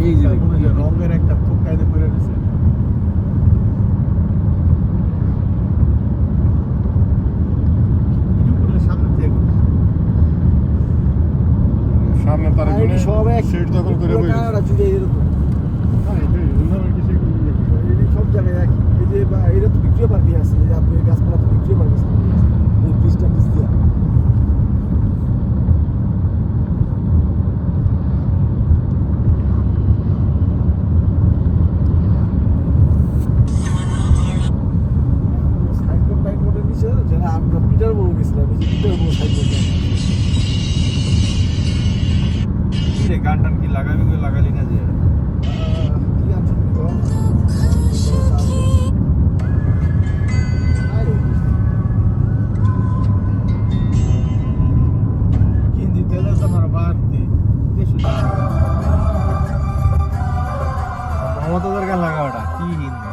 এই যে রঙের একটা থোকাইতে পড়ে গেছে। সামনে তার জন্য সব এক সিট দখল করে বসে কানাডা জুড়ে এরকম সব জায়গায় এক। এই যে এটা তো ভিক্টোরিয়া পার্কে আছে, এই যে আপনি গাছপালা তো ভিক্টোরিয়া পার্কে এই ব্রিজটা ব্রিজ দিয়া সাইনবোর্ড টাইনবোর্ডের নিচে যারা আমরা পিটার বউ গেছিলাম, এই যে পিটার বউ সাইনবোর্ড কি রে গান টান কি লাগাবি করে লাগালি না যে কি গান শুনবি তো हिंदी तेलर तुम्हारा बात थी ममताদের গান লাগা ওটা কি হিন্দি